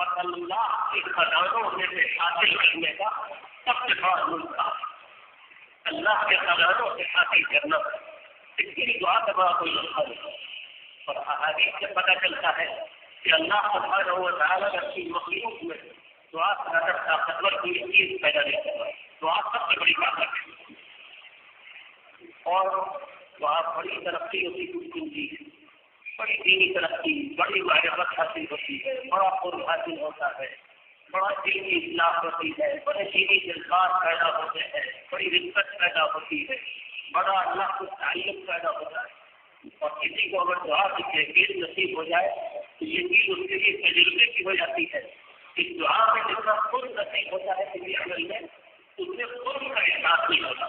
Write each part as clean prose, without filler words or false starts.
اور اللہ کے خزانوں میں سے حاصل کرنے کا سب سے بڑا نسخہ اللہ کے خزانوں سے حاصل کرنا، اس کی دعا کا بڑا کوئی نسخہ نہیں۔ اور احادیث سے پتہ چلتا ہے کہ اللہ سبحانہ و تعالیٰ اپنی مخلوق میں دعا سے زیادہ طاقتور کوئی چیز پیدا نہیں کرتا۔ دعا سب سے بڑی طاقت ہے، اور دعا بڑی ترقی ہوتی ہوتی ہے، بڑی دینی ترقی، بڑی معرفت حاصل ہوتی ہے، بڑا قرب حاصل ہوتا ہے، بڑا دینی اصلاح ہوتی ہے، بڑے دینی جذبات پیدا ہوتے ہیں، بڑی رزت پیدا ہوتی ہے، بڑا اللہ کو تعلق پیدا ہوتا ہے۔ اور کسی کو اگر دعا کی کیفیت نصیب ہو جائے تو یہ چیز اس کے لیے تجربے کی ہو جاتی ہے۔ اس دعا میں جتنا قرب نصیب ہوتا ہے کسی عمل میں، اس میں قرب کا احساس نہیں ہوتا۔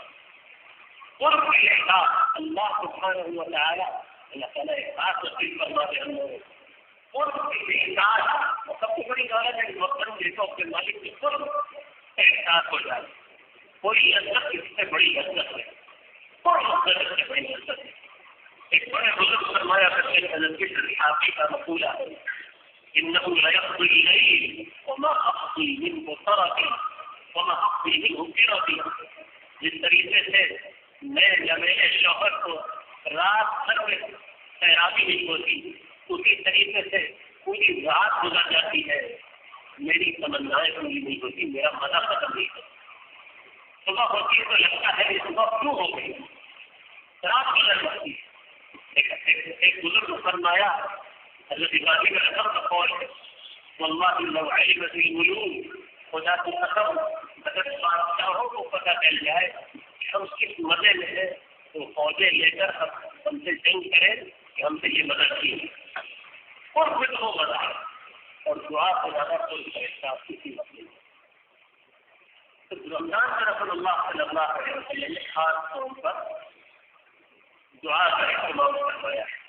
قرب کا احساس اللہ سبحانہ و تعالیٰ اللہ تعالیٰ احساس نصیب کرنا ہے ہم لوگوں کو۔ قرب کے احساس اور سب سے بڑی دولت ہے وقت دیکھو اپنے مالک کے قرب کا احساس ہو جائے۔ کوئی لذت اس سے بڑی لذت ہے، کوئی لذت سے بڑی لذت ہے۔ ایک بڑے بزرگ فرمایا کرتے ہیں حضرت صحابی کا مقولہ ہے، انه ليقضي الليل وما اقضي منه طرفي وما اقضي منه قربي۔ جس طریقے سے میں یا میرے شوہر کو رات بھر میں سیرابی نہیں ہوتی، اسی طریقے سے پوری رات گزر جاتی ہے، میری تمنائیں پوری نہیں ہوتی، میرا مزہ ختم نہیں ہوتا۔ صبح ہوتی ہے تو لگتا ہے کہ صبح کیوں ہو گئی، رات گزر جاتی ہے۔ ایک بزرگ فرمایا حضرت ابراہیم علیہ السلام کا قول ہے، واللہ لو علمت الملوک، خدا کی قسم اگر بادشاہوں کو پتہ چل جائے کہ ہم کس مزے میں ہیں تو فوجیں لے کر ہم سے جنگ کریں کہ ہم سے یہ مدد کی، اور پھر وہ مزہ ہے۔ اور دعا سے زیادہ کوئی احساس کسی وقت نہیں۔ تو رمضان میں رسول اللہ صلی اللہ علیہ وسلم نے خاص طور پر دعا کا اہتمام کروایا ہے،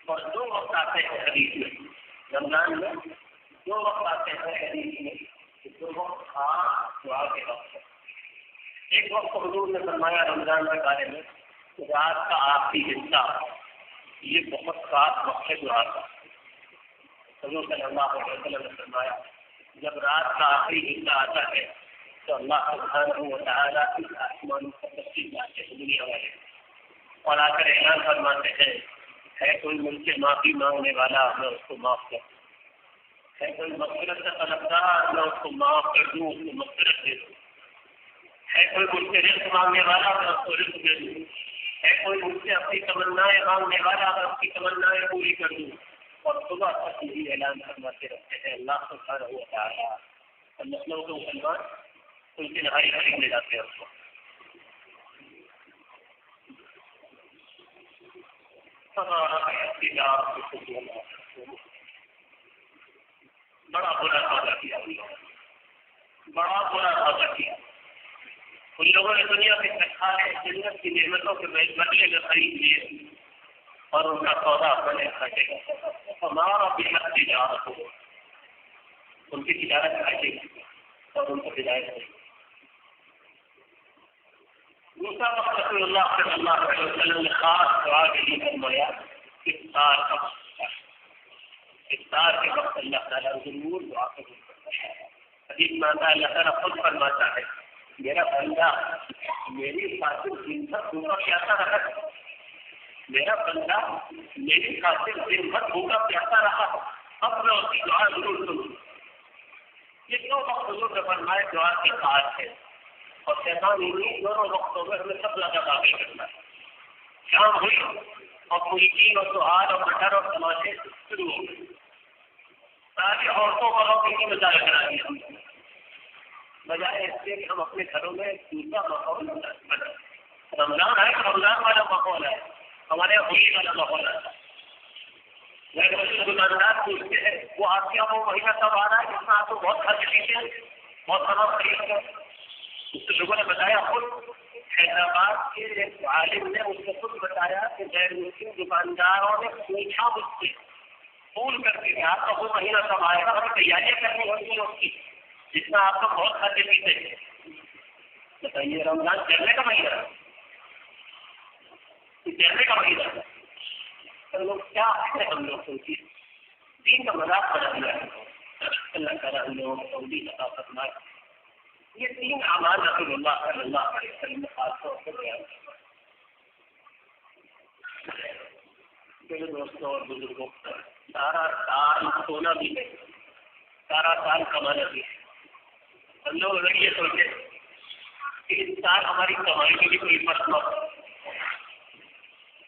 اور دو وقت آتے ہیں حدیث میں، رمضان میں دو وقت آتے ہیں حدیث میں، دو وقت خاص دعا کے وقت ہے۔ ایک وقت حضور نے فرمایا رمضان کے بارے میں کہ رات کا آخری حصہ یہ بہت خاص وقت ہے دعا کا۔ حضور صلی اللہ علیہ وسلم نے فرمایا جب رات کا آخری حصہ آتا ہے تو اللہ سبحانہ و تعالیٰ اس آسمان پر تشریف لاتے ہیں دنیا والے، اور آ کر اعلان فرماتے ہیں ہے کوئی مجھ سے معافی مانگنے والا میں اس کو معاف کر دوں، ہے کوئی مغفرت کا طلبگار میں اس کو معاف کر دوں، اس کو مغفرت دے دوں، ہے کوئی مجھ سے رزق مانگنے والا میں اس کو رزق دے دوں، ہے کوئی مجھ سے اپنی تمنائیں مانگنے والا میں اس کی تمنائیں پوری کر دوں۔ اور صبح تک یہی اعلان فرماتے رہتے ہیں اللہ سبحانہ و تعالیٰ۔ اور لکھنؤ کے مسلمان ان کی نہاری خریدنے جاتے ہیں اس کو، بڑا برا سودا کیا، بڑا برا سودا کیا۔ ان لوگوں نے دنیا کے سکھائے جنت کی نعمتوں کے بدلے میں خرید لیے، اور ان کا سودا بنے کھٹے گا، ہمارا بھی حق تجارت ہو، ان کی تجارت کھٹے گی اور ان کو ہدایت دے گی۔ دوسرا وقت رسول اللہ صلی اللہ علیہ وسلم نے خاص دعا کے لیے فرمایا افطار کا وقت، افطار کے وقت اللہ تعالیٰ ضرور دعا قبول کرتا ہے۔ حدیث میں آتا ہے اللہ تعالیٰ خود فرماتا ہے میرا بندہ میری خاطر دن بھر بھوکا پیاسا رہا، میرا بندہ میری خاطر دن بھر بھوکا پیاسا رہا، اب میں اس کی دعا ضرور کروں۔ یہ دو وقت حضور نے فرمائے دعا کی خاص ہے، اور شیطان انہیں دونوں وقتوں میں ہمیں سب زیادہ داخل کرنا ہے۔ شام ہوئی اور ملکین اور سہار اور مٹر اور تماشے شروع ہو گئے، ساری عورتوں کا وقت انہیں مظاہرہ کرا دیا، بجائے اس کے کہ ہم اپنے گھروں میں دوسرا ماحول بنا۔ رمضان ہے تو رمضان والا ماحول ہے، ہمارے یہاں ہولی والا ماحول ہے۔ دکاندار پوچھتے ہیں وہ آپ کے یہاں وہ مہینہ کب آ رہا ہے جس میں آپ کو بہت خرچ لیتے ہیں، بہت سامان خرید کر؟ اس لوگوں نے بتایا خود حیدرآباد کے ایک عالم نے اس کو خود بتایا کہ غیر مسلم دکانداروں نے پوچھا مجھ سے فون کر کے آپ کا وہ مہینہ کب آئے گا، ہمیں تیاریاں کرنی ہوتی ہیں اس کی، جس میں آپ کو بہت کھاتے پیتے ہیں۔ بتائیے رمضان چلنے کا مہینہ ہے، چلنے کا مہینہ ہے، لوگ کیا ہے ہم لوگ سوچیے دین کا مذاق بنا دیا ہے۔ اللہ تعالیٰ ہم لوگوں کو توفیق عطا فرمائے. یہ 3 اعمال رسول اللہ صلی اللہ علیہ وسلم نے خاص طور پر بیان میرے دوستوں اور بزرگوں سارا سال سونا بھی ہے, سارا سال کمانا بھی ہے. ہم لوگ اگر یہ سوچے کہ اس سال ہماری کمائی میں بھی کوئی فرق نہ ہو,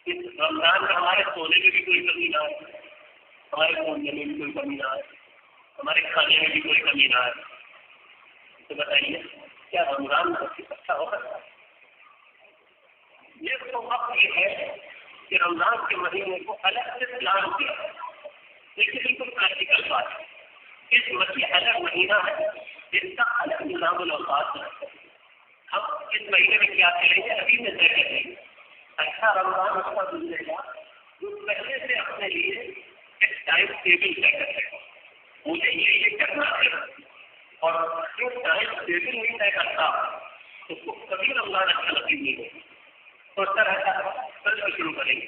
اس رمضان میں ہمارے سونے میں بھی کوئی کمی نہ آئے, ہمارے سونے میں بھی کوئی کمی نہ آئے, ہمارے کھانے میں بھی کوئی کمی نہ آئے, تو بتائیے کیا رمضان اچھا ہو سکتا ہے؟ یہ تو وقت یہ ہے کہ رمضان کے مہینے کو الگ سے پلان کیا, لیکن بالکل پریکٹیکل بات ہے. اس الگ مہینہ ہے جس کا الگ نظام الاوقات ہے. ہم اس مہینے میں کیا کریں گے ابھی سے طے کر لیں گے. اچھا رمضان اس کا گزرے گا جو پہلے سے اپنے لیے ایک ٹائم ٹیبل طے کر لے گا, مجھے یہ کرنا ہے, اور جو ٹائم ٹیبل نہیں طے کرتا اس کو کبھی رمضان اچھا نصیب نہیں ہوگا. تو اس طرح کا کل سے شروع کریں گے.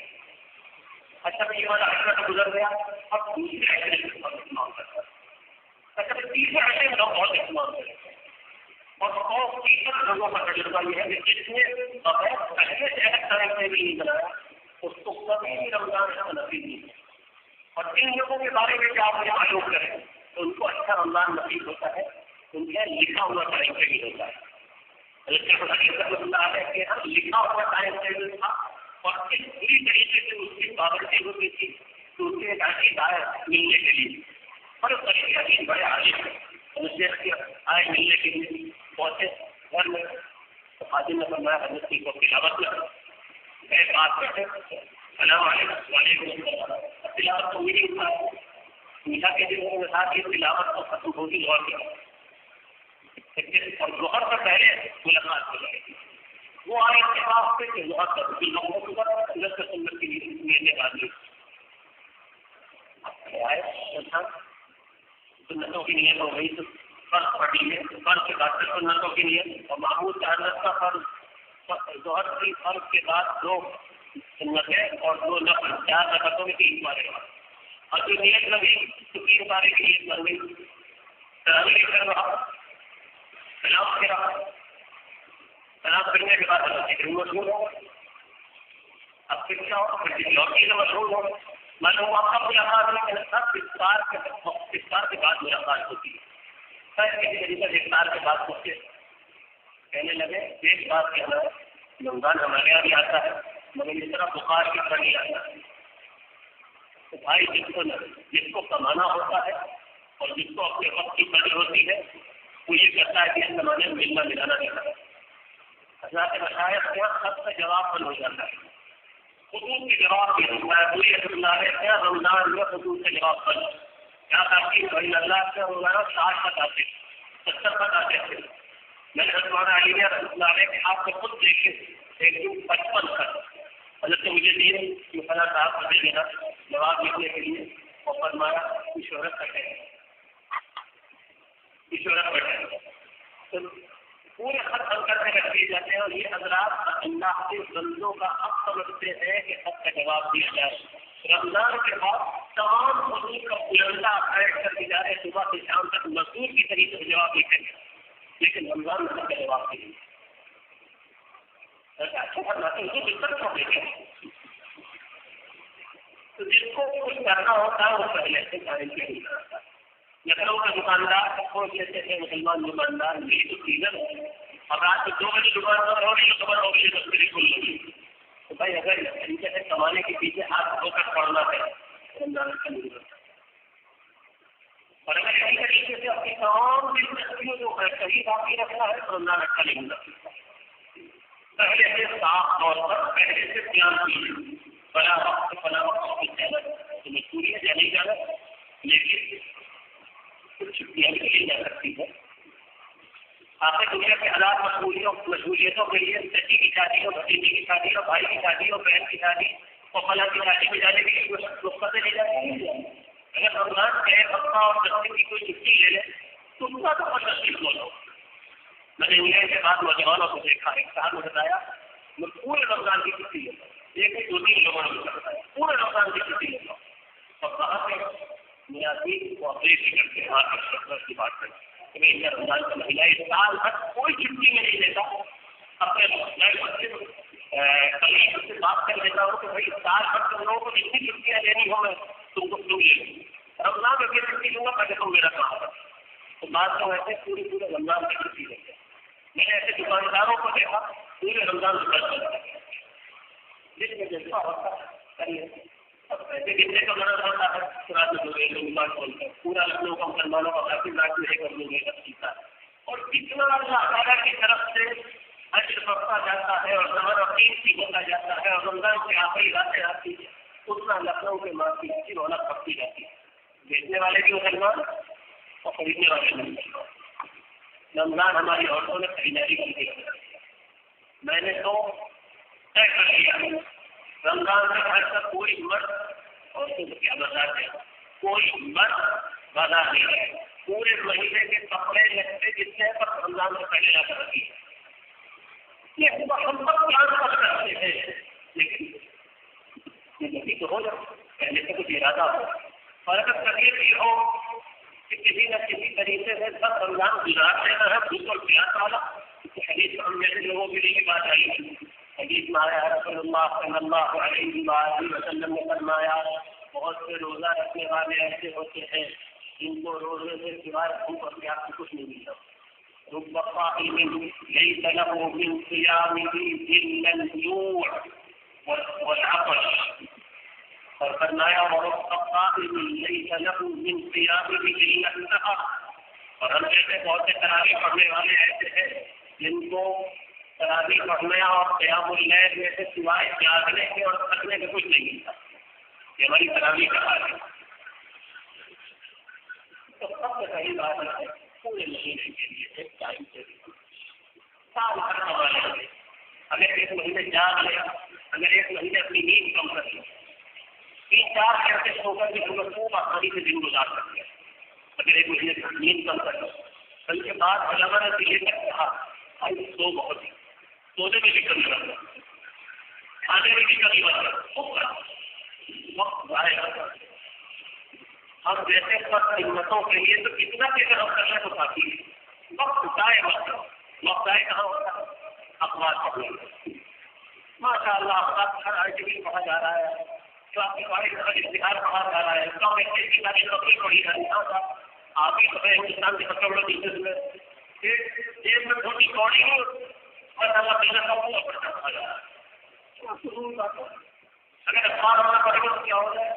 اچھا یہ والا عشرہ تو گزر گیا, اب دوسرے عشرے میں استعمال کرتا ہے. اچھا تیسرے عشرے میں لوگ بہت استعمال کریں گے, اور 100% لوگوں کا تجربہ یہ ہے کہ جس نے بغیر پہلے سے ایسا ٹائم ٹیبل نہیں بنایا اس کو کبھی بھی رمضان اچھا نصیب نہیں ہوگا. اور ان لوگوں کے بارے میں کیا آپ مجھے معلوم کریں تو ان کو اچھا رمضان نصیب ہوتا ہے, ان کا لکھا ہوا ٹائم ٹیبل ہوتا ہے. لکھا ہوا ٹائم ٹیبل تھا اور اس پوری طریقے سے اس کی پابندی ہوتی تھی کہ اس کے دائر ملنے کے لیے, اور طریقے بڑے عالم آئے ملنے کے لیے پہنچے گھر میں تو خادم نے فرمایا حضرت کی کو تلاوت میں بات کرتے السلام علیکم وعلیکم السلام. تلاوت تو میری میٹھا کے دنوں کے ساتھ یہ تلاوت تو ختم ہوگی اور کیا, اور ظہر سے پہلے ملاقات ہو جائے گی. وہ آئے اتفاق سے کہ ظہر کا لوگوں کے بعد سنت سے سنت کی لینے والی سنتوں کی نیت ہو گئی تو فرض پڑھ لیے, فرض کے بعد سنتوں کی نیت, اور معمول چاہت کا فرض ظہر کی فرض کے بعد 2 سنتیں اور 2 نفل 4 رکعتوں میں 3 بارے, اور جو نیت لگی تو 3 بارے کی نیت بن گئی. تراویح کر رہا سلام کرنے کے بعد مشہور ہو, اب پھر کیا ہو پھر لوٹی سے مشہور ہو. معلوم آپ کا ملاقات نہیں کرتا, افطار کے بعد ملاقات ہوتی ہے. کسی طریقے سے افطار کے بعد پوچھتے کہنے لگے ایک بات کہنا ہے, رمضان ہمارے یہاں بھی آتا ہے مگر اس طرح بخار کی طرح نہیں آتا ہے. تو بھائی جس کو کمانا ہوتا ہے اور جس کو اپنے وقت کی قدر ہوتی ہے وہ یہ کہتا ہے کہ اس زمانے میں ملنا ملانا نہیں کرتا. حضرات مشائخ کے سب کا جواب بند ہو جاتا ہے. خطوط کے جواب بھی ہوتا ہے پوری اللہ کیا رمضان میں خطوط کے جواب بند. کیا تاکہ بھائی اللہ سے روزانہ 60 تک آتے 70 تک آتے تھے. میں نے ہمارا علیہ رحمۃ اللہ کہ آپ کو خود دیکھے 155 تک حضرت مجھے دین مسئلہ صاحب کو دے دینا جواب لکھنے کے لیے, اور فرمایا کی شہرت کٹے پورے خط انکر میں رکھ دیے جاتے ہیں. اور یہ حضرات اللہ کے بندوں کا حق سمجھتے ہیں کہ خط کا جواب دیا جائے. رمضان کے بعد تمام حضور کا بلندہ بیٹھ کر کے جا رہے صبح سے شام تک مزدور کی طریقے سے جواب لکھیں گے, لیکن رمضان میں خط کا جواب نہیں. اچھا فرماتے ہیں بالکل چھوڑ دیتے ہیں. تو جس کو کچھ کرنا ہوتا ہے وہ پہلے سے ٹائم پہ نہیں کرتا. لکھنؤ کا دکاندار سپوز لیتے تھے مسلمان دکاندار میری تو سیزن ہے, اب رات کو 2 بجے دکان پر ہو رہی ہے, صبح 9 بجے 10 بجے کھل رہی ہے. تو بھائی اگر اس طریقے سے کمانے کے پیچھے ہاتھ دھو کر پڑنا ہے رمضان کا نہیں ہوتا. اور اگر اسی طریقے سے اپنی تمام دلچسپیوں جو ہے صحیح باقی رکھنا ہے تو رمضان اچھا نہیں ہوتا. پہلے سے صاف طور پر پہلے سے پلان کیجیے, فلاں وقت جانا تو مجبوری ہے جانے جانا, لیکن کچھ چھٹیاں بھی لی جا سکتی ہے. آپ دنیا کے حالات مشغولیتوں کے لیے بیٹی کی شادی ہو, بھتیجی کی شادی ہو, بھائی کی شادی ہو, بہن کی شادی اور فلاں کی شادی میں جانے کے لیے رخصتیں لے جاتی ہیں. اگر رمضان کا 1 ہفتہ اور 10 دن کی کوئی چھٹی لے لے تو اس کا تو 25 بولو. میں نے انگلینڈ کے بعد نوجوانوں کو دیکھا, ایک صاحب نے بتایا میں پورے رمضان کی چھٹی لیتا ہوں, 1 سے 2 لوگوں نے بتایا پورے رمضان کی چھٹی لیتا ہوں. اور کہاں سے نیازی وہ اپریٹ ہی کرتے ہیں آپ کی بات کریں کہ بھائی اتنا رمضان کا مہینہ اس سال بھر کوئی چھٹی میں نہیں لیتا اپنے کلیگ سے بات کر لیتا ہوں کہ بھائی سال بھر تم لوگوں کو جتنی چھٹیاں لینی ہو میں تم کو کیوں لے لوں رمضان میں پھر چھٹی لوں گا پہلے تم میرا کام کرو تو بات تو ایسے پورے رمضان میں چھٹی لیتے میں نے ایسے دکانداروں کو دیکھا پورے رمضان میں جس میں جیسا ہوتا ہے ایسے گننے کا منع ہوتا ہے رات میں پورا لکھنؤ کا مسلمانوں کا کافی رات میں کر لیں گے سیکھا اور کتنا اللہ تعالیٰ کی طرف سے اجر بڑھتا جاتا ہے اور زمانہ قیمتی ہوتا جاتا ہے اور رمضان کی آخری راتیں آتی ہے اتنا لکھنؤ کے ماں کی اچھی رونق بڑھتی جاتی ہے بیچنے والے بھی مسلمان اور خریدنے والے بھی مسلمان رمضان ہماری عورتوں نے خریداری کی ہے میں نے تو طے کر لیا رمضان میں گھر کا کوئی مرد عورتوں کو کیا بتاتے ہیں کوئی مرد بازار نہیں ہے پورے مہینے کے کپڑے لگتے جتنے ہیں پر رمضان سے پہلے لا کر رکھی یہ ہم سب پلان کر سکتے ہیں لیکن تو ہو جائے پہلے سے کچھ ارادہ ہو اور اگر تکلیف یہ ہو کہ کسی نہ کسی طریقے سے سب رمضان گزار دینا ہے بھوک اور پیاس والا حدیث ہم جیسے لوگوں کے لیے بات آئی حدیث میں آیا رسول اللہ صلی اللہ علیہ وسلم نے فرمایا بہت سے روزہ رکھنے والے ایسے ہوتے ہیں جن کو روزے سے سوائے بھوک اور پیاس سے کچھ نہیں ملتا رب قائم ليس له من صيامه إلا الجوع والعطش اور فرمایا ورب قائم ليس له من صيامه إلا السحر اور ہم جیسے بہت سے تراویح پڑھنے والے ایسے ہیں جن کو تراویح پڑھنے اور قیام اللیل میں سے سوائے جاگنے کے اور تھکنے کے کچھ نہیں ملتا یہ ہماری تراویح کا حال ہے تو سب سے صحیح بات ہے پورے مہینے کے لیے ایک ٹائم سے سال بھر کا والے اگر ایک مہینے جاگ لیا اگر ایک مہینے اپنی نیند کم کر لیا 3-4 گھنٹے سو کر کے ہم خوب آسانی سے دن گزار سکتے ہیں اگر ایک مہینے کی نیند کم کر لیا کل کے بعد علامہ نے یہ تک کہا سو بہت ہی سونے میں بھی کمی رکھنا کھانے میں بھی کمی رکھنا وقت ضائع کرنا ہم جیسے ہمتوں کے لیے تو کتنا بھی اگر ہم کرنا تو کافی ہے وقت ضائع وقت ضائع کہاں ہوتا ہے اخبار پڑھنے ماشاء اللہ آپ ہر آرٹیکل پڑھا جا رہا ہے جو آپ کے بارے میں اشتہار پڑھا جا رہا ہے کم ایسے کی ساری نوکری پڑھی جا رہی ہے آپ ہی تو ہے ہندوستان کے سب سے بڑے بزنس میں جیب میں چھوٹی کوڑی ہو اور اللہ پیلا کا پورا پڑھنا پڑا جا رہا ہے اگر اخبار ہونا پڑے گا تو کیا ہو جائے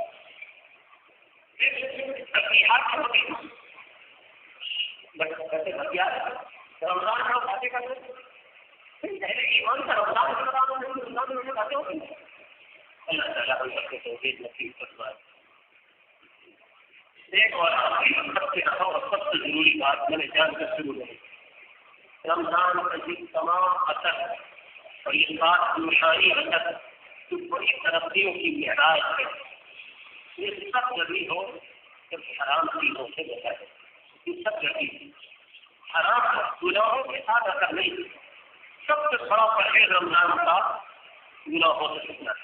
رمضان کا باتیں کرتے ایمان کا رمضان اللہ تعالیٰ ایک اور سب سے ضروری بات میں نے جان کر شروع کری رمضان کا یہ تمام اثر اور یہ بات روحانی اثر جو بڑی ترقیوں کی معراج ہے یہ سب جگہ ہو جب حرام چیزوں سے بچا ہے یہ سب جگہ حرام گناہوں کے ساتھ اثر نہیں سب سے بڑا پرہیز رمضان کا گناہوں سے سکنا ہے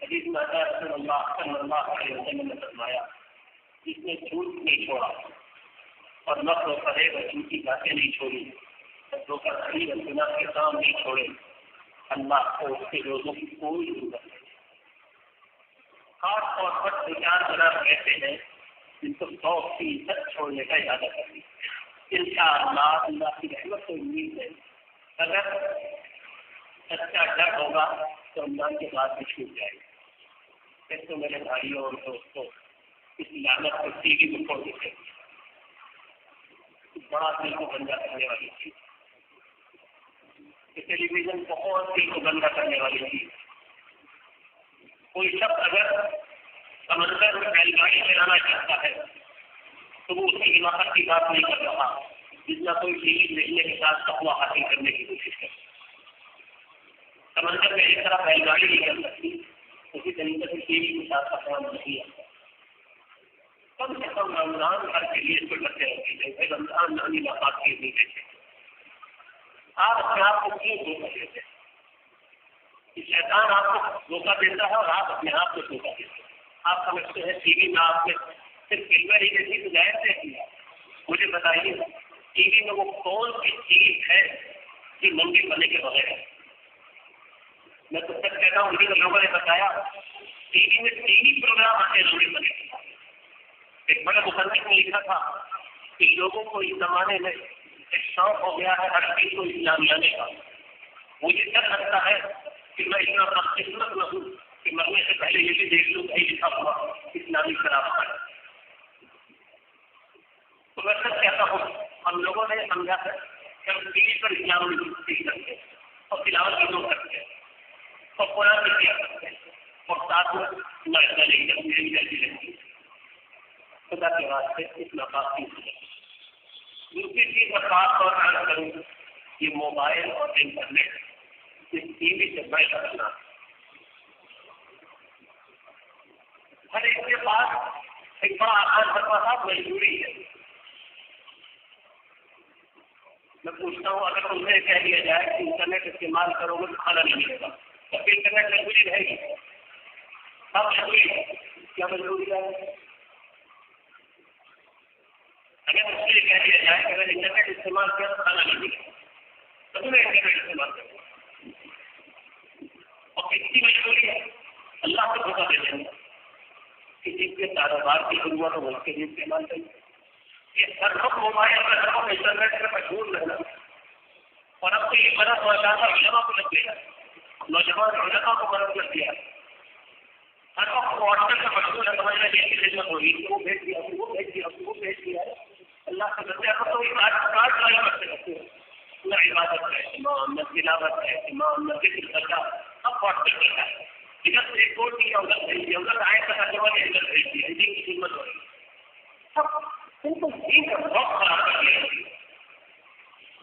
حدیث میں رسول اللہ صلی اللہ علیہ وسلم نے فرمایا جس نے جھوٹ نہیں چھوڑا اور نقل و فریب اور جھوٹی باتیں نہیں چھوڑی دھوکہ دھڑی اور گناہ کے کام نہیں چھوڑے اللہ کو اس کے روزوں کی کوئی ضرورت نہیں خاص طور پر وچار جناب کہتے ہیں جن کو 100% چھوڑنے کا ارادہ کریں انشاءاللہ اللہ کی رحمت سے امید ہے اگر سچا ڈر ہوگا تو رمضان کے بعد بھی چھوٹ جائے گا پھر تو میرے بھائیوں اور دوستوں اس لعنت کو ٹی وی میں چھوڑ دیتے بڑا دل کو گندا کرنے والی چیز ٹیلی ویژن بہت دل کو گندا کرنے والی چیز کوئی شخص اگر سمندر میں بیل گاڑی چلانا چاہتا ہے تو وہ اس کی حماقت کی بات نہیں کر رہا جتنا کوئی ٹی وی دیکھنے کے ساتھ تقویٰ حاصل کرنے کی کوشش کرے سمندر میں ایک طرح بیل گاڑی نہیں کر سکتی اسی طریقے سے ٹی وی کے ساتھ تقویٰ نہیں آتا کم سے کم رمضان ہر کے لیے اس کو کرتے رہتے ہیں رمضان نامی مقاصد کی نہیں دیتے آپ اپنے آپ کو کیوں دھوکہ دیتے ہیں شیطان آپ کو دھوکہ دیتا ہے اور آپ اپنے آپ کو دھوکہ دیتے ہیں آپ سمجھتے ہیں ٹی وی میں آپ کے صرف فلمیں ہی دیکھی تو ظاہر سے کیا. مجھے بتائیے ٹی وی میں وہ کون سی چیز ہے کہ ننگے بنے کے بغیر ہے؟ میں تو سچ کہتا ہوں مجھے لوگوں نے بتایا ٹی وی میں ٹی پروگرام آتے ہیں ننگے بنے کے. ایک بڑے مصنف نے لکھا تھا کہ لوگوں کو اس زمانے میں ایک شوق ہو گیا ہے ہر چیز کو اسلام لانے کا. مجھے ڈر لگتا ہے کہ میں اتنا بدقسمت نہ ہوں کہ مرنے سے پہلے یہ بھی دیکھ لوں کہیں لکھا ہوا اسلامی شراب ہے. تو میں سچ کہتا ہوں ہم لوگوں نے سمجھا ہے کہ ہم ٹی وی پر اسلام نہیں سیکھ سکتے اور تلاوت بھی نہیں کرتے اور قرآن بھی کیا کرتے ہیں اور ساتھ میں معاہدہ لے کر میری جیسی رہتی ہے. خدا کے واسطے اس نفاذ کی دوسری چیز میں خاص طور پر عرض کروں یہ موبائل اور انٹرنیٹ اس ٹی وی سے میں کرنا ہر ایک کے پاس ایک بڑا آسان سرپا مجبوری ہے. میں پوچھتا ہوں اگر تم سے کہہ دیا جائے کہ انٹرنیٹ استعمال کرو گے تو کھانا نہیں ملے گا تو پھر انٹرنیٹ مجبوری رہے گی. اب مجبوری ہے کیا مجبوری ہے؟ اگر مجھ سے یہ کہہ دیا جائے کہ اگر انٹرنیٹ استعمال کیا تو کھانا نہیں ملے گا تو تمہیں انٹرنیٹ استعمال کرو. اور کتنی مجبوری ہے اللہ کو دھوکہ دے دیں گے کسی کے کاروبار کی ضرورت ہو اس کے لیے استعمال کریں. یہ ہر وقت موبائل پر ہر وقت انٹرنیٹ پر مشہور رہنا اور اب تو یہ مرض موجودہ علماء کو لگ گیا نوجوان علماء کو مرض لگ گیا. ہر وقت واٹس ایپ کا مشہور ہے سمجھ رہے کی خدمت ہوگی وہ بھیج دیا وہ بھیج دیا وہ بھیج دیا. اللہ کے بندے اب تو کارڈ ٹرائی کرتے رہتے ہیں نہ عبادت ہے امام نہ تلاوت ہے امام نہ ذکر کرنا اب واٹس ایپ کرتا ہے. ادھر سے کوٹ دیا ادھر بھیج دیا ادھر آئے کا کروانے ادھر بھیج دیا دین کی خدمت ہو رہی ہے. ان کو دین کا بہت خراب کر دیا.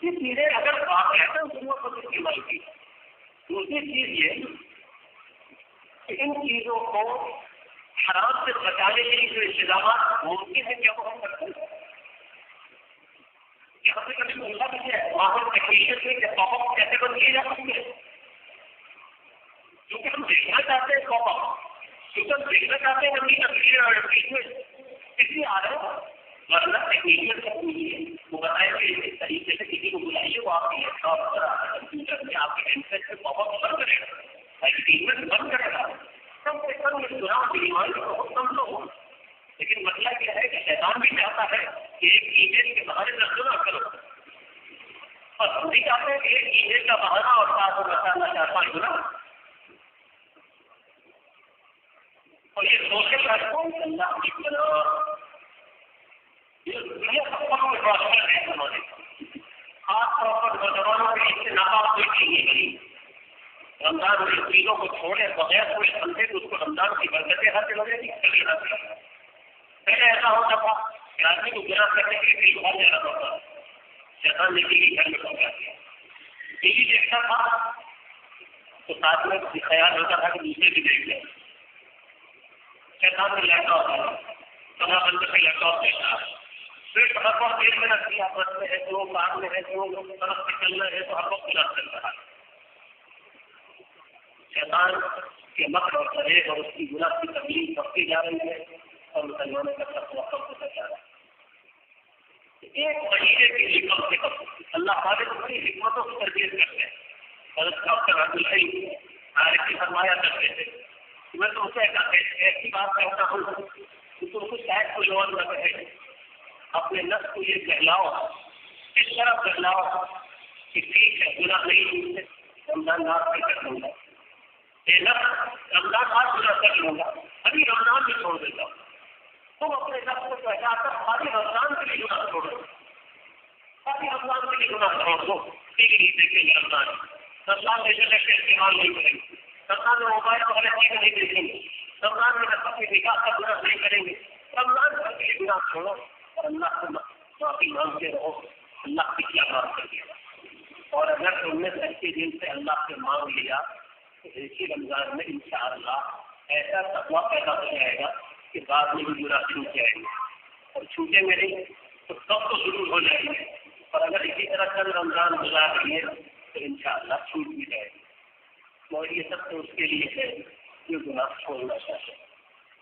یہ چیزیں اگر آپ کہتے ہیں ضرورت پر استعمال کی. دوسری چیز یہ کہ ان چیزوں کو حرام سے بچانے کے لیے جو انتظامات ممکن ہے کیا وہ ہم کرتے ہیں کہ ہم نے کبھی سوچا بھی ہے ماحول ٹیکنیشین سے کہ پاپ اپ کیسے بند کیے جا سکتے ہیں کیونکہ ہم دیکھنا چاہتے ہیں پاپ اپ کیونکہ ہم دیکھنا چاہتے ہیں ہم اس لیے آ رہے ہیں. ورنہ ٹیکنیشین سے پوچھیے وہ بتائیں کہ اس طریقے سے کسی کو بلائیے وہ آپ کے لیپ ٹاپ پر کمپیوٹر میں آپ کے ہینڈسیٹ سے پاپ اپ بند کرے گا ایکٹیویٹ بند کرے گا. کم سے کم یہ چناؤ بیماری بہت کم تو ہو. لیکن مسئلہ یہ ہے کہ شیطان بھی چاہتا ہے کہ ایک ای میل کے بہانے نہ نہ کرو اور ہم بھی چاہتے ہیں کہ ایک ای میل کا بہانا اور ساتھ بچانا چاہتا ہے نا. اور یہ سوشل ریسپانس اللہ کی بنا یہ دنیا کا پکڑ روشن ہے ہمارے خاص طور پر نوجوانوں کے لیے ناپاک کوئی چیز نہیں بنی. رمضان ان چیزوں کو چھوڑے بغیر کوئی سمجھے تو اس کو رمضان کی برکتیں حاصل ہو جائے گی. پہلے ایسا ہوتا تھا کہ آدمی کو گنا کرنے کے لیے کہیں باہر جانا پڑتا شیطان نے ٹی وی گھر میں پہنچا دیا. ٹی وی دیکھتا تھا تو ساتھ میں خیال ہوتا تھا کہ دوسرے بھی دیکھ لیں. شیطان نے لیپ ٹاپ ہے کمرہ بند کر کے لیپ ٹاپ دیکھتا ہے پھر ہر وقت ایک منٹ کی آپس میں ہے جو کام میں ہے جو طرف سے چلنا ہے تو ہر وقت گنا چل رہا ہے. شیطان کے مکر اور فریب اور اس کی گناہ کی تکلیف بڑھتی جا رہی ہے اور مسلمانوں کا تقویٰ کم ہوتا جا رہا ہے. ایک مہینے کے لیے کم سے کم اللہ تعالیٰ کو بڑی حکمتوں کی تربیت کرتے ہیں. حضرت ڈاکٹر عبد الحی عارفی فرمایا کرتے تھے کہ میں تم سے ایسی بات کہتا ہوں کہ تم کو شاید کوئی اور نہ کہے اپنے نفس کو یہ کہلاؤ اس طرح کہلاؤ کہ ٹھیک ہے گناہ نہیں رمضان رات میں کر لوں گا رمضان آج گنا کر لوں گا ابھی رمضان بھی چھوڑ دیتا ہوں. تم اپنے نفس کو پہچا کر خالی رمضان کے لیے گناہ چھوڑ دو خالی رمضان کے لیے گناہ چھوڑ دو. ٹی وی نہیں دیکھیں گے رمضان میں انٹرنیٹ کا استعمال نہیں کریں گے رمضان میں موبائل وغیرہ چیزیں نہیں دیکھیں گے رمضان میں اپنی نکاح کا گناہ نہیں کریں گے. رمضان بھر کے لیے گناہ چھوڑو اور اللہ کو معافی مانگتے رہو. اللہ کی کیا بات کر دیا اور اگر تم نے ایسے دن سے اللہ سے مانگ لیا اسی رمضان میں انشاءاللہ ایسا تقویٰ پیدا ہو جائے گا کہ بعد میں بھی گناہ چھوٹ جائیں گے اور چھوٹیں گے نہیں تو سب تو ضرور ہو جائیں گے. اور اگر اسی طرح چند رمضان گزار لیے تو انشاءاللہ چھوٹ بھی جائے گی. اور یہ سب تو اس کے لیے ہے جو گناہ چھوڑنا چاہتے ہیں.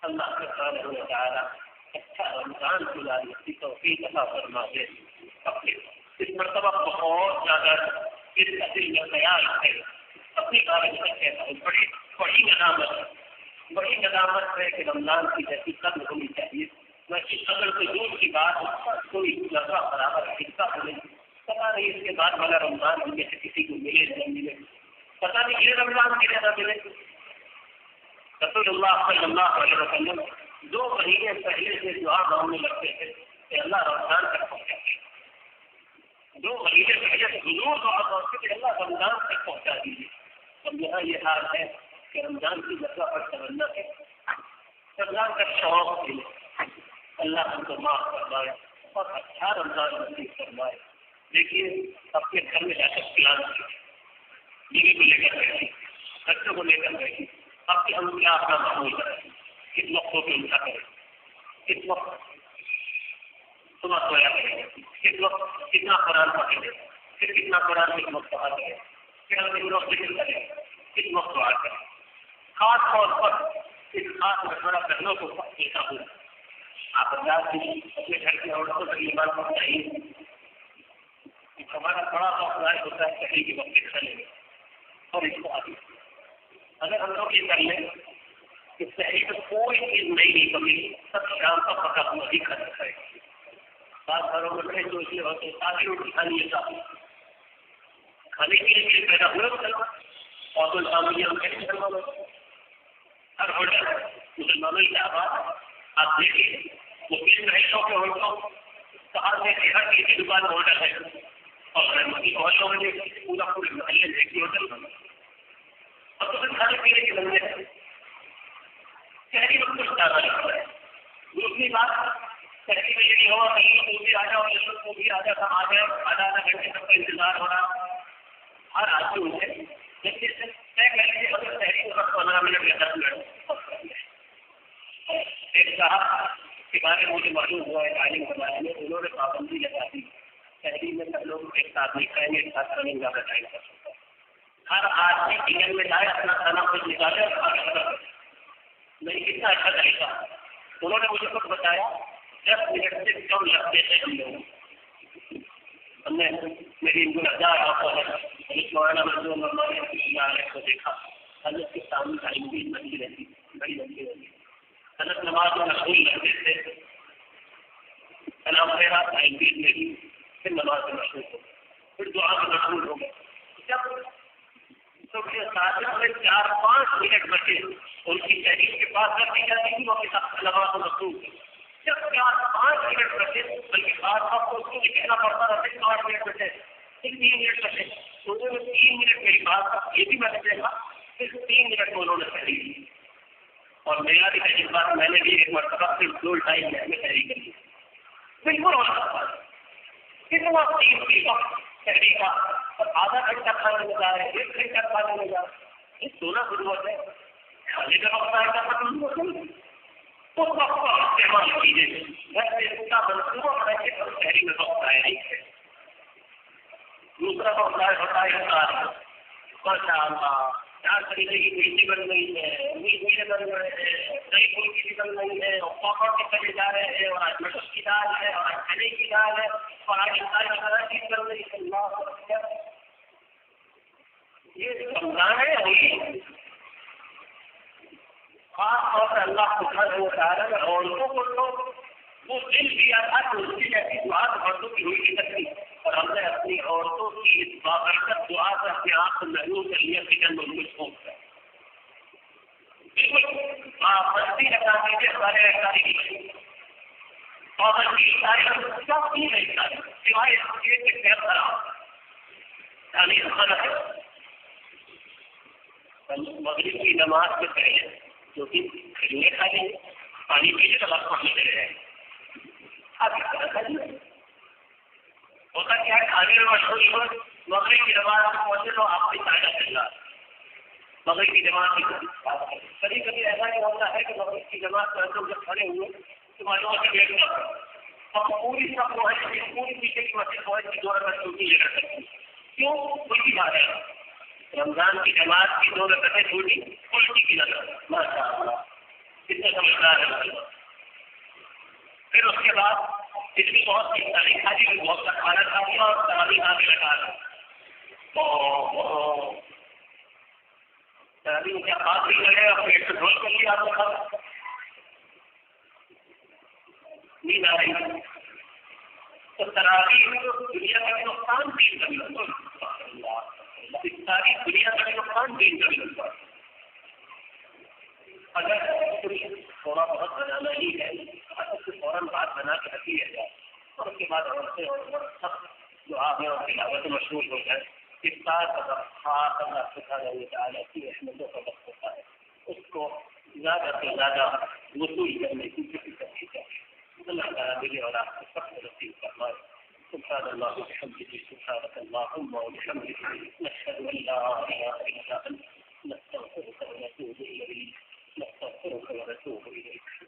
اللہ کا خیال ہونا چاہ رہا اچھا رمضان گزارنے کی توفیق عطا فرما دے. اس مرتبہ بہت زیادہ اس کا دل میں خیال ہے اپنی بارے میں کہتا ہوں. بڑی ندامت ہے کہ رمضان کی جیسی قدر ہونی چاہیے. میں اس قدر سے دور کی بات کوئی لڑکا برابر حصہ ہو نہیں. پتا نہیں اس کے بعد والا رمضان ہم میں سے کسی کو ملے نہ ملے. پتا نہیں یہ رمضان ملے نہ ملے. رسول اللہ صلی اللہ علیہ وسلم 2 مہینے پہلے سے دعا مانگنے لگتے تھے کہ اللہ رمضان تک پہنچا دے. 2 مہینے پہلے سے حضور دعا مانگتے کہ اللہ رمضان تک پہنچا دیجیے. اب یہاں یہ حال ہے کہ رمضان کی جگہ پر تمنا ہے, رمضان کا شوق ملے. اللہ ہم کو معاف فرمائے اور اچھا رمضان نصیب فرمائے. دیکھیے اپنے گھر میں جا کر پلان بیوی کو لے کر بیٹھی, بچوں کو لے کر بیٹھی, آپ کے ہم کیا اپنا معمول کریں, کس وقتوں پہ اٹھا کریں, کس وقت صبح سویا کریں, کس وقت کتنا قرآن پڑھیں, پھر کتنا قرآن کس وقت پڑھا کریں, پھر ہم دنوں ذکر کریں, کس وقت دعا کریں. خاص طور پر اس خاص مشورہ کرنے کو دیکھا ہوں. آپ انداز کی اپنے گھر کی عورتوں سے یہ بات بتائیے. ہمارا بڑا افراد ہوتا ہے شہری کے وقت کھڑے اور اس کو آگے اگر ہم لوگ یہ کر لیں کہ شہری میں کوئی چیز نہیں کمی, سب شام کا پکا ہوا ہی کھانا کھائے. بعض گھروں میں جو اس لیے ہوتے تاکہ روٹی کھانی ہے کھانے کے لیے پیدا ہوئے مسلمان اور تو مسلمانوں ہر ہوٹل مسلمانوں کی آباد آپ دیکھیے وہ کس رہشوں کے ہوٹلوں باہر میں ہر چیز کی دکان ہوٹل ہے اور ہوٹلوں میں پورا پورے محلے میں ایک ہوٹل اور تو پھر کھانے پینے کے لگنے ہیں. شہری میں کچھ زیادہ لگتا ہے. دوسری بات شہری میں یہ ہوا کہیں کو بھی آ جاؤ جسم کو بھی آ جا سب آ جائے آدھا گھنٹے تک کا انتظار ہو رہا ہر آدمی ہے. لیکن طے کر لیجیے اگر شہری کو 15 منٹ یا 10 منٹ. ایک صاحب کے بارے میں مجھے معلوم ہوا ہے تعلیم کے بارے میں, انہوں نے پابندی لگا دی شہری میں سب لوگ ایک ساتھ نہیں کھائیں گے, ایک ساتھ کھانے کا ٹائم کر سکتا ہے. ہر آدمی کچن میں جائے اپنا کھانا خود نکالے اور کھانا کر نہیں. کتنا اچھا طریقہ. انہوں نے مجھے خود بتایا 10 منٹ سے کم لگتے ہیں ہم لوگ. ہم نے میری گلزار مولانا منظور رحمانی کو دیکھا. حضرت کے سامنے ٹائم بھی بنی رہتی بڑی بنی رہتی. حضرت نماز میں مشغول رہتے تھے. سلام پھیرا ٹائم بھی میری پھر نماز میں مشغول ہو پھر دعا میں مشغول ہو گئے. جب تو ساتھ میں 4-5 منٹ بچے ان کی تحریر کے پاس رکھ دی جاتی تھی وہ اپنے ساتھ نماز میں مشغول تھے. جب 4-5 منٹ بچے بلکہ بعض آپ کو اس کو لکھنا پڑتا رہتے 8 منٹ بچے پھر 3 منٹ بچے انہوں نے 3 منٹ میری بات یہ بھی میں نے دیکھا پھر 3 منٹ میں انہوں نے تحریر کی. اور میرا بھی تحریر بات میں نے بھی ایک مرتبہ صرف 2 ٹائم میں تحریر کی بالکل اور کتنا 3 کی وقت تحریر کا اور آدھا گھنٹہ کھانے میں جا رہے ہیں 1 گھنٹہ کھانے میں جا رہے ہیں. یہ سونا ضرورت ہے کھانے کا وقت آئے گا مطلب اس وقت کا استعمال کیجیے. منصوبہ بنا کے شہری میں وقت آئے نہیں ہے. دوسرا وقت آئے ہوتا ہے ماشاء اللہ 4 طریقے کی مرچی بن گئی ہے, میٹھے بن رہے ہیں, دہی پھلکی بھی بن رہی ہے اور پاپڑ بھی چلے جا رہے ہیں اور آج مٹر کی دال ہے اور آج چنے کی دال ہے اور آج ساری طرح کی بن رہی ہے. اللہ یہ رمضان ہے ہوئی خاص طور پر اللہ سبحانہ و تعالیٰ نے عورتوں کو تو وہ دل دیا تھا کہ اس کی ایسی دعا عورتوں کی ہوئی کرتی اور ہم نے اپنی عورتوں کی اس بابرکت دعا سے اپنے آپ کو محروم کر لیا کچن میں ان کو چھوڑ کر بالکل پابندی لگا دیجیے سارے ساری پابندی ساری سب کی نہیں ساری سوائے اس کے خراب تعلیم خراب ہے. مغرب کی نماز سے پہلے جو کہ کھلنے کھا لیں پانی پینے کا وقت پانی چلے جائے ہوتا کیا ہے کھانے میں مشہور ہو مغرب کی نماز میں پہنچے تو آپ کی فائدہ چل رہا مغرب کی نماز کی کبھی کبھی ایسا نہیں ہوتا ہے کہ مغرب کی نماز میں ہم جب کھڑے ہوئے تو معلوم سے بیٹھ کر ہم پوری سب کو ہے پوری پیچھے کی مسجد کو ہے کہ 2 رکعت چھوٹی لے کر سکتے کیوں کوئی بھی بات ہے. رمضان کی نماز کی 2 رکعتیں چھوٹی الٹی کی نظر ماشاء اللہ کتنے سمجھدار ہے. پھر اس کے بعد اس کی بہت سی تاریخ حاجی بھی بہت سا کھانا کھا دیا اور تراویح آگے لگا دیا. تراویح کے بعد بھی لگے اور پیٹ سے ڈھول کر لیا آپ کا نیند آ رہی. تو تراویح دنیا کا نقصان دین کا نقصان ساری دنیا کا نقصان دین کا نقصان. اگر تھوڑا بہت بنانا ہی ہے تو فوراً بات بنا کے رکھی ہے جائے اور اس کے بعد سب جو آپ ہیں کی دعوت مشہور ہو جائے. افطار کا خاص اللہ سبحانہ وتعالی کی رحمتوں کا وقت ہوتا ہے اس کو زیادہ سے زیادہ وصول کرنے کی کوشش ہے. اللہ تعالیٰ مجھے اور آپ کو سب کو نصیب فرمائے. سبحان اللہ وبحمدہ سبحانک اللہم وبحمدک نشہد ان لا الہ الا انت نستغفرک ونتوب الیک نستغفرک ونتوب الیک.